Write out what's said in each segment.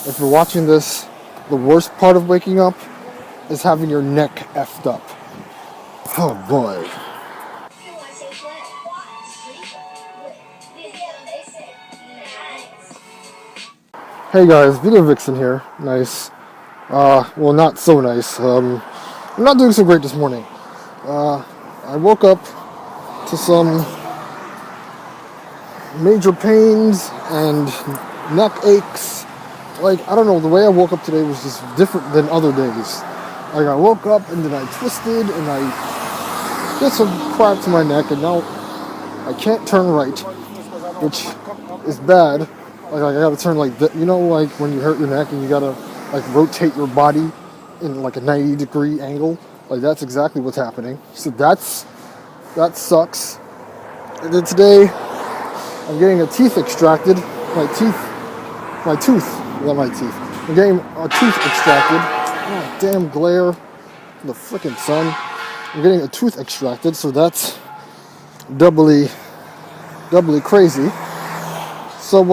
if you're watching this, the worst part of waking up is having your neck effed up. Oh boy. Hey guys, Vidvixvlogs here. Nice. Well, not so nice. I'm not doing so great this morning. I woke up to some major pains and neck aches. Like, I don't know, the way I woke up today was just different than other days. Like, I woke up and then I twisted and I did some crap to my neck, and now I can't turn right, which is bad. Like, I gotta turn like that. You know, like when you hurt your neck and you gotta like rotate your body in like a 90-degree angle. Like, that's exactly what's happening. So that sucks. And then today I'm getting a tooth extracted. I'm getting a tooth extracted. Oh, damn glare from the frickin' sun. I'm getting a tooth extracted, so that's doubly crazy. So,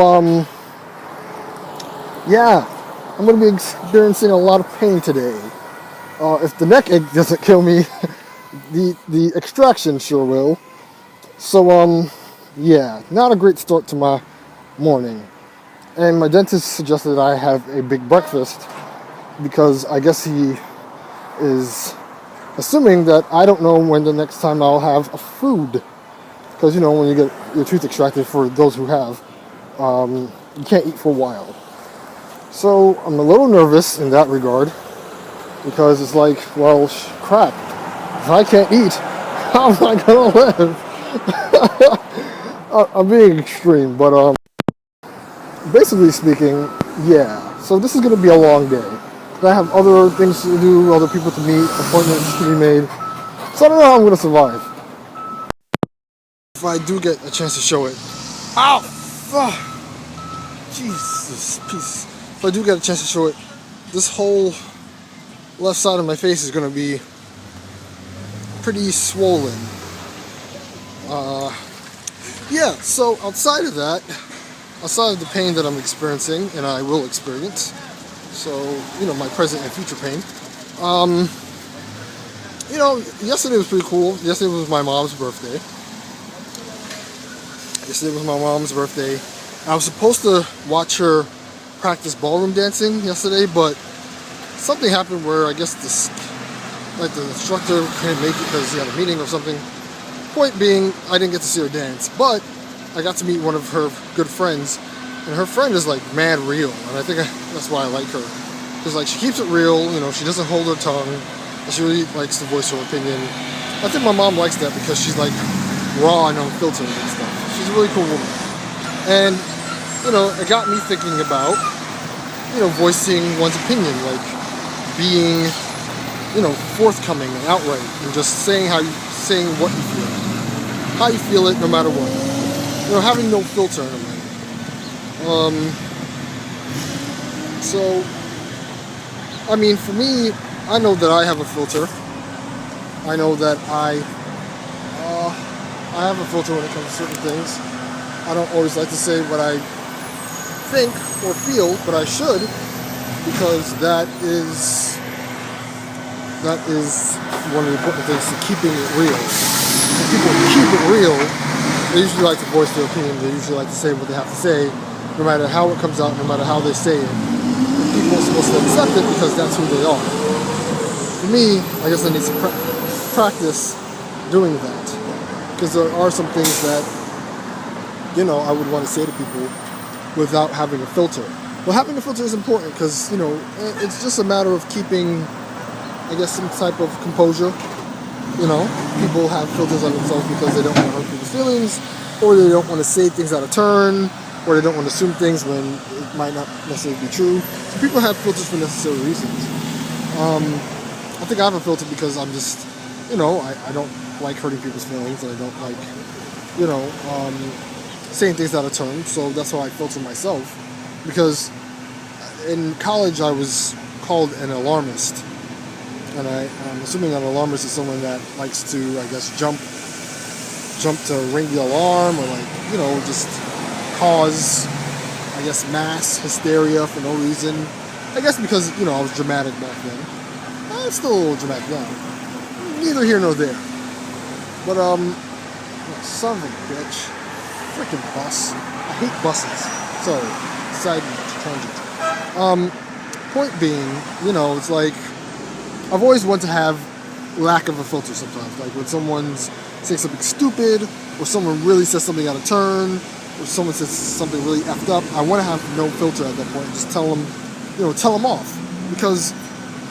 yeah, I'm going to be experiencing a lot of pain today. If the neck ache doesn't kill me, the extraction sure will. So, yeah, not a great start to my morning. And my dentist suggested that I have a big breakfast because I guess he is assuming that I don't know when the next time I'll have a food. Because, you know, when you get your tooth extracted, for those who have, you can't eat for a while. So I'm a little nervous in that regard because it's like, well, crap. If I can't eat, how am I going to live? I'm being extreme, but basically speaking, yeah. So this is going to be a long day. I have other things to do, other people to meet, appointments to be made. So I don't know how I'm going to survive. If I do get a chance to show it. Ow! Oh, Jesus, peace. If I do get a chance to show it, this whole left side of my face is going to be pretty swollen. Yeah, so outside of the pain that I'm experiencing, and I will experience, so, you know, my present and future pain, you know, yesterday was pretty cool. Yesterday was my mom's birthday. I was supposed to watch her practice ballroom dancing yesterday, but something happened where I guess the instructor couldn't make it because he had a meeting or something. Point being, I didn't get to see her dance, but I got to meet one of her good friends, and her friend is like mad real, and I think that's why I like her. Because like she keeps it real, you know, she doesn't hold her tongue, and she really likes to voice her opinion. I think my mom likes that because she's like raw and unfiltered and stuff. She's a really cool woman. And, you know, it got me thinking about, you know, voicing one's opinion, like being, you know, forthcoming and outright, and just saying what you feel. How you feel it no matter what. You know, having no filter in a way. So, I mean, for me, I know that I have a filter. I know that I have a filter when it comes to certain things. I don't always like to say what I think or feel, but I should, because that is one of the important things to keeping it real. When people keep it real, they usually like to voice their opinion. They usually like to say what they have to say, no matter how it comes out, no matter how they say it. And people are supposed to accept it because that's who they are. For me, I guess I need to practice doing that. Because there are some things that, you know, I would want to say to people without having a filter. Well, having a filter is important because, you know, it's just a matter of keeping, I guess, some type of composure. You know, people have filters on themselves because they don't want to hurt people's feelings, or they don't want to say things out of turn, or they don't want to assume things when it might not necessarily be true. So people have filters for necessary reasons. I think I have a filter because I'm just, you know, I don't like hurting people's feelings, and I don't like, you know, saying things out of turn. So that's why I filter myself. Because in college I was called an alarmist. And I'm assuming an alarmist is someone that likes to, I guess, jump to ring the alarm, or like, you know, just cause I guess, mass hysteria for no reason. I guess because, you know, I was dramatic back then. I'm still a little dramatic now. Neither here nor there. But, son of a bitch. Freaking bus. I hate buses. Sorry. Side tangent. Point being, you know, it's like, I've always wanted to have lack of a filter sometimes. Like when someone's saying something stupid, or someone really says something out of turn, or someone says something really effed up, I want to have no filter at that point. Just tell them, you know, tell them off. Because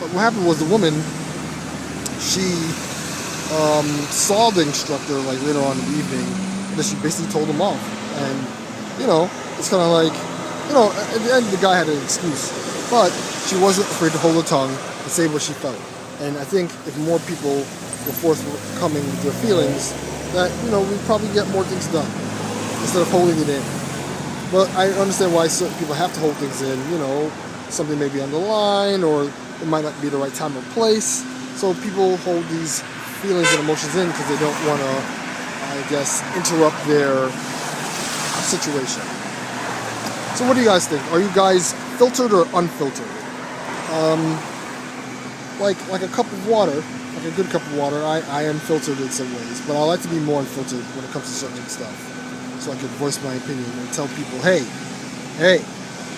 what happened was the woman, she saw the instructor like later on in the evening, and then she basically told him off. And, you know, it's kind of like, you know, at the end the guy had an excuse, but she wasn't afraid to hold her tongue and say what she felt. And I think if more people were forthcoming with their feelings, that, you know, we'd probably get more things done instead of holding it in. But I understand why certain people have to hold things in. You know, something may be on the line, or it might not be the right time or place. So people hold these feelings and emotions in because they don't want to, I guess, interrupt their situation. So what do you guys think? Are you guys filtered or unfiltered? Like a cup of water, like a good cup of water, I am filtered in some ways, but I like to be more unfiltered when it comes to certain stuff. So I can voice my opinion and tell people, hey,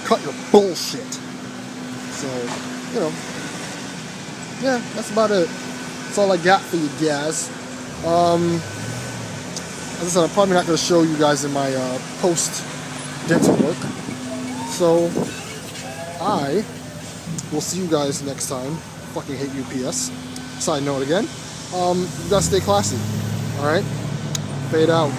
cut your bullshit. So, you know, yeah, that's about it. That's all I got for you guys. As I said, I'm probably not going to show you guys in my post-dental work. So, I will see you guys next time. Fucking hate UPS. Side note again. You gotta stay classy. Alright? Fade out.